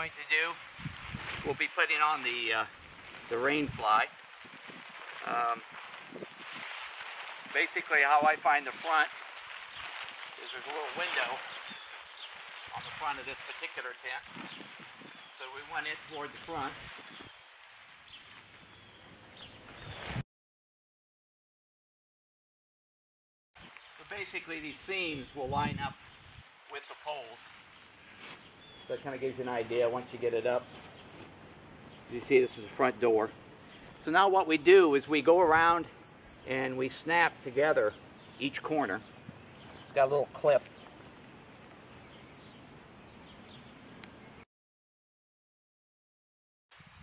going to do, we'll be putting on the rain fly. Basically how I find the front is there's a little window on the front of this particular tent. So we went in toward the front. So basically these seams will line up with the poles. So that kind of gives you an idea once you get it up. You see this is the front door. So now what we do is we go around and we snap together each corner. It's got a little clip.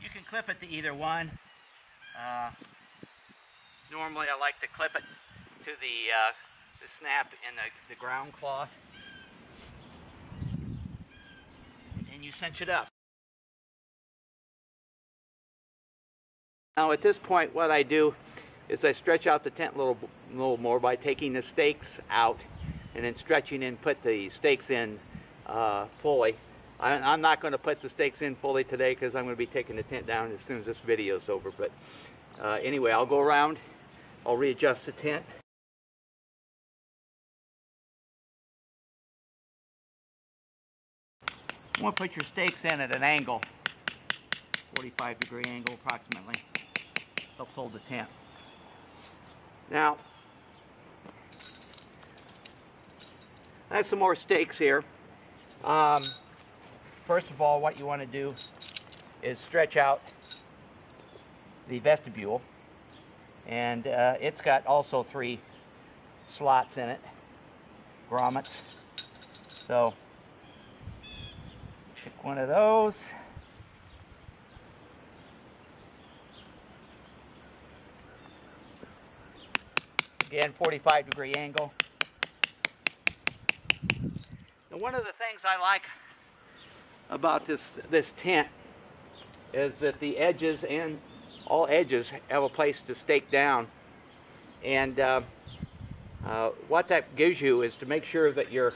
You can clip it to either one. Normally I like to clip it to the snap in the ground cloth. And you cinch it up. Now at this point what I do is I stretch out the tent a little more by taking the stakes out and then stretching and put the stakes in fully. I'm not going to put the stakes in fully today because I'm going to be taking the tent down as soon as this video is over. But anyway, I'll go around, I'll readjust the tent. You want to put your stakes in at an angle, 45-degree angle approximately. Helps hold the tent. Now, I have some more stakes here. First of all, what you want to do is stretch out the vestibule, and it's got also 3 slots in it, grommets. So, pick one of those. Again, 45-degree angle. Now, one of the things I like about this tent is that the edges and all edges have a place to stake down. And what that gives you is to make sure that your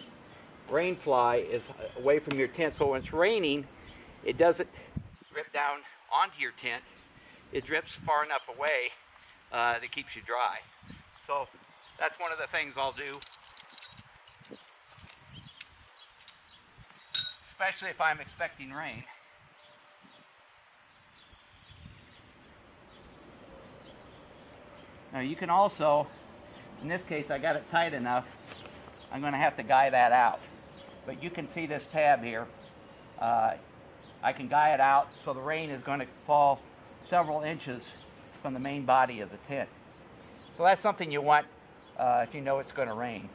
rain fly is away from your tent. So when it's raining, it doesn't drip down onto your tent. It drips far enough away that keeps you dry. So that's one of the things I'll do, especially if I'm expecting rain. Now you can also, in this case I got it tight enough, I'm going to have to guy that out. But you can see this tab here. I can guy it out so the rain is going to fall several inches from the main body of the tent. So that's something you want if you know it's going to rain.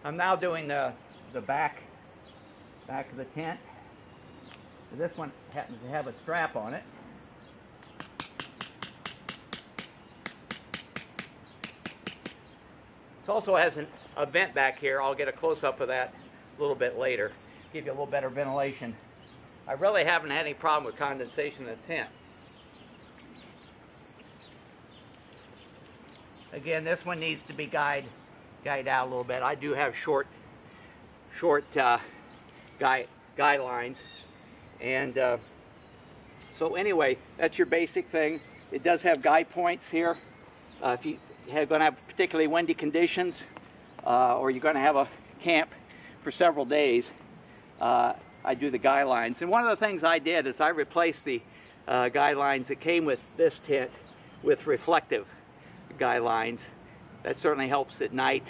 I'm now doing the back of the tent. So this one happens to have a strap on it. It also has a vent back here. I'll get a close-up of that a little bit later. Give you a little better ventilation. I really haven't had any problem with condensation in the tent. Again, this one needs to be guyed out a little bit. I do have short guy lines, and so anyway, that's your basic thing. It does have guy points here. If you are going to have particularly windy conditions, or you're going to have a camp for several days, I do the guy lines. And one of the things I did is I replaced the guy lines that came with this tent with reflective guy lines. That certainly helps at night.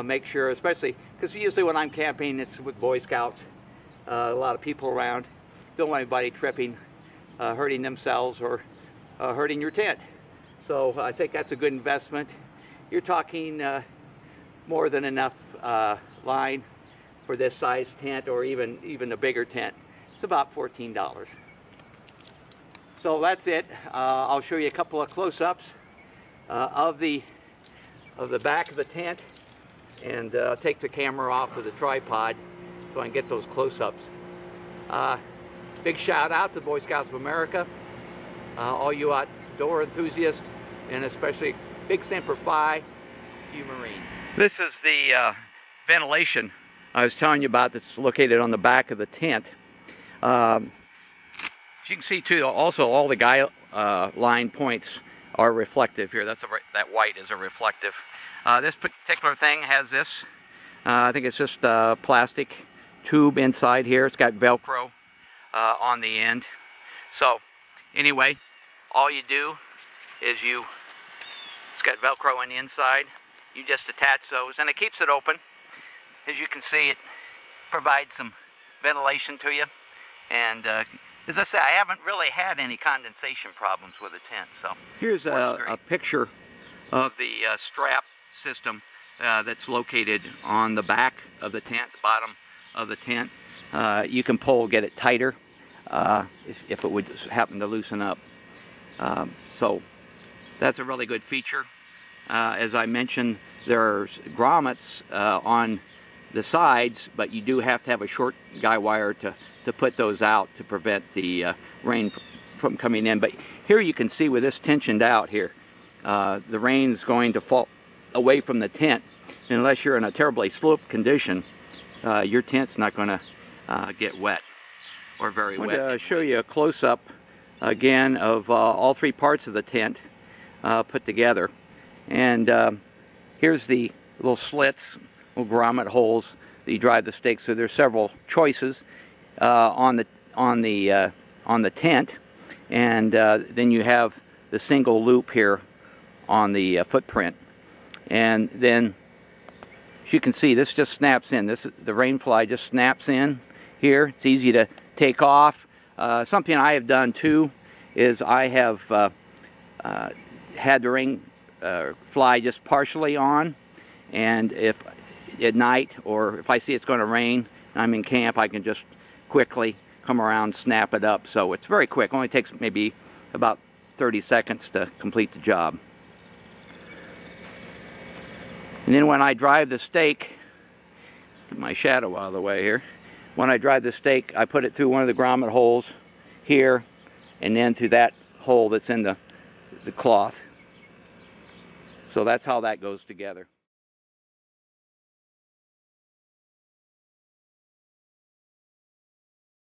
Make sure, especially because usually when I'm camping, it's with Boy Scouts, a lot of people around. Don't want anybody tripping, hurting themselves, or hurting your tent. So I think that's a good investment. You're talking more than enough line for this size tent, or even a bigger tent. It's about $14. So that's it. I'll show you a couple of close-ups of the back of the tent, and take the camera off of the tripod so I can get those close-ups. Big shout out to the Boy Scouts of America, all you outdoor enthusiasts, and especially big Semper Fi to you Marines. This is the ventilation I was telling you about that's located on the back of the tent. As you can see too, also all the guy line points are reflective here. That white is a reflective. This particular thing has this. I think it's just a plastic tube inside here. It's got Velcro on the end. So anyway, all you do is it's got Velcro on the inside. You just attach those and it keeps it open. As you can see, it provides some ventilation to you. And as I say, I haven't really had any condensation problems with the tent. So here's a picture of the strap system that's located on the back of the tent, the bottom of the tent. You can get it tighter if it would happen to loosen up. So that's a really good feature. As I mentioned, there's grommets on the sides, but you do have to have a short guy wire to put those out to prevent the rain from coming in. But here you can see with this tensioned out here, the rain's going to fall away from the tent. And unless you're in a terribly sloped condition, your tent's not going to get wet or very wet. I'm going to show you a close-up again of all three parts of the tent put together. And here's the little slits, little grommet holes that you drive the stakes through. There's several choices on the tent, and then you have the single loop here on the footprint. And then, as you can see, this just snaps in. The Rainfly just snaps in here. It's easy to take off. Something I have done too is I have had the Rainfly just partially on, and if at night or if I see it's going to rain and I'm in camp, I can just quickly come around, snap it up. So it's very quick. Only takes maybe about 30 seconds to complete the job. And then when I drive the stake, get my shadow out of the way here. When I drive the stake, I put it through one of the grommet holes here, and then through that hole that's in the cloth. So that's how that goes together.